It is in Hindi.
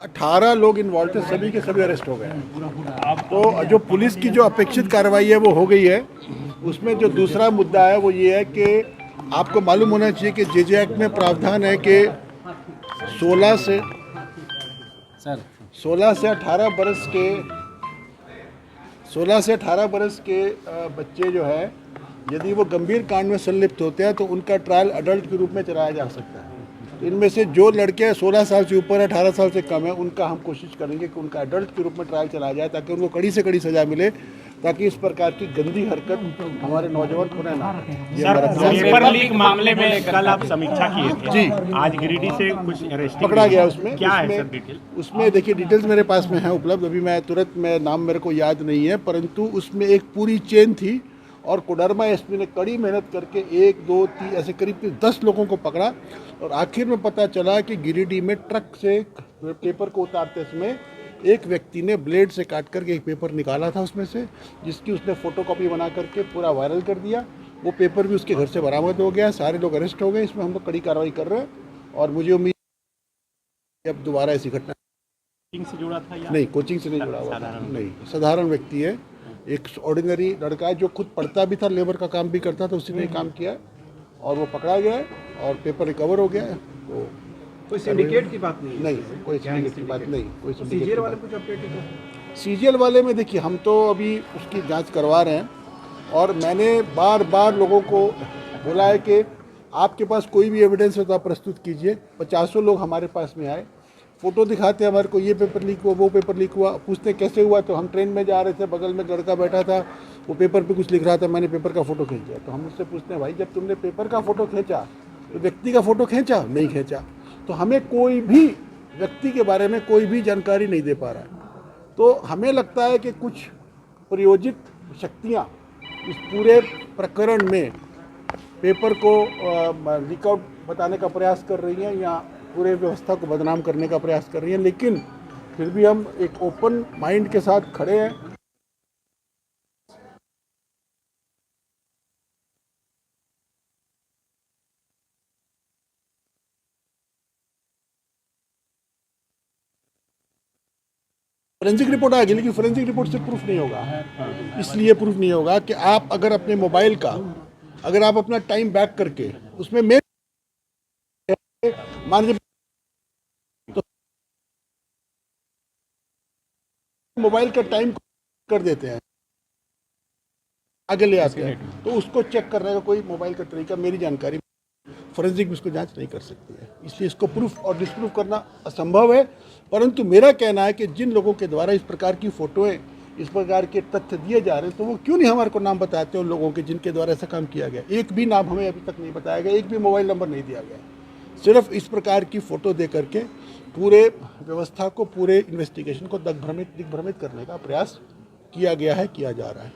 18 लोग इन्वॉल्व थे, सभी के सभी अरेस्ट हो गए हैं। तो जो पुलिस की जो अपेक्षित कार्रवाई है वो हो गई है। उसमें जो दूसरा मुद्दा है वो ये है कि आपको मालूम होना चाहिए कि जेजे एक्ट में प्रावधान है कि 16 से 18 बरस के बच्चे जो है, यदि वो गंभीर कांड में संलिप्त होते हैं तो उनका ट्रायल अडल्ट के रूप में चलाया जा सकता है। तो इनमें से जो लड़के 16 साल से ऊपर 18 साल से कम है, उनका हम कोशिश करेंगे कि उनका अडल्ट के रूप में ट्रायल चलाया जाए, ताकि उनको कड़ी से कड़ी सजा मिले, ताकि इस प्रकार की गंदी हरकत हमारे नौजवान को ना। पेपर लीक मामले में कल आप समीक्षा किए थे जी, आज गिरिडीह से कुछ अरेस्ट पकड़ा गया। उसमें क्या है सर डिटेल? उसमें देखिए, डिटेल्स मेरे पास में है उपलब्ध, अभी मैं तुरंत में नाम मेरे को याद नहीं है, परंतु उसमें एक पूरी चेन थी और कोडरमा एसपी ने कड़ी मेहनत करके 1, 2, 3 ऐसे करीब 10 लोगों को पकड़ा। और आखिर में पता चला कि गिरिडीह में ट्रक से पेपर को उतारते समय एक व्यक्ति ने ब्लेड से काट करके एक पेपर निकाला था उसमें से, जिसकी उसने फोटोकॉपी बना करके पूरा वायरल कर दिया। वो पेपर भी उसके घर से बरामद हो गया, सारे लोग अरेस्ट हो गए। इसमें हम लोग कड़ी कार्रवाई कर रहे हैं और मुझे उम्मीद है अब दोबारा ऐसी घटना कोचिंग से जुड़ा था या नहीं, कोचिंग से नहीं जुड़ा हुआ था, नहीं, साधारण व्यक्ति है, एक ऑर्डिनरी लड़का है जो खुद पढ़ता भी था, लेबर का काम भी करता था, उसी ने काम किया और वो पकड़ा गया है और पेपर रिकवर हो गया है। तो कोई सिंडिकेट की बात नहीं? नहीं, कोई सिंडिकेट की बात नहीं, कोई सीजीएल वाले कुछ अपडेट है? सीजीएल वाले में देखिए, हम तो अभी उसकी जांच करवा रहे हैं और मैंने बार बार लोगों को बोला है कि आपके पास कोई भी एविडेंस हो तो आप प्रस्तुत कीजिए। 50 लोग हमारे पास में आए, फ़ोटो दिखाते हैं हमारे को, ये पेपर लीक हुआ, वो पेपर लीक हुआ, पूछते कैसे हुआ, तो हम ट्रेन में जा रहे थे, बगल में लड़का बैठा था, वो पेपर पे कुछ लिख रहा था, मैंने पेपर का फ़ोटो खींचा। तो हम उससे पूछते हैं, भाई जब तुमने पेपर का फ़ोटो खींचा तो व्यक्ति का फ़ोटो खींचा? नहीं खींचा। तो हमें कोई भी व्यक्ति के बारे में कोई भी जानकारी नहीं दे पा रहा है। तो हमें लगता है कि कुछ प्रयोजित शक्तियाँ इस पूरे प्रकरण में पेपर को लीकआउट बताने का प्रयास कर रही हैं या पूरे व्यवस्था को बदनाम करने का प्रयास कर रही हैं, लेकिन फिर भी हम एक ओपन माइंड के साथ खड़े हैं। फोरेंसिक रिपोर्ट आएगी, लेकिन फोरेंसिक रिपोर्ट से प्रूफ नहीं होगा। इसलिए प्रूफ नहीं होगा कि आप अगर अपने मोबाइल का, अगर आप अपना टाइम बैक करके उसमें मान लीजिए तो मोबाइल का टाइम कर देते हैं, आगे ले आते हैं, तो उसको चेक करने का कोई मोबाइल का तरीका मेरी जानकारी फोरेंसिक उसको जांच नहीं कर सकती है, इसलिए इसको प्रूफ और डिस्प्रूफ करना असंभव है। परंतु मेरा कहना है कि जिन लोगों के द्वारा इस प्रकार की फोटोएं, इस प्रकार के तथ्य दिए जा रहे हैं, तो वो क्यों नहीं हमारे को नाम बताते हैं उन लोगों के जिनके द्वारा ऐसा काम किया गया। एक भी नाम हमें अभी तक नहीं बताया गया, एक भी मोबाइल नंबर नहीं दिया गया। सिर्फ इस प्रकार की फ़ोटो दे करके पूरे व्यवस्था को, पूरे इन्वेस्टिगेशन को दिग्भ्रमित करने का प्रयास किया गया है, किया जा रहा है।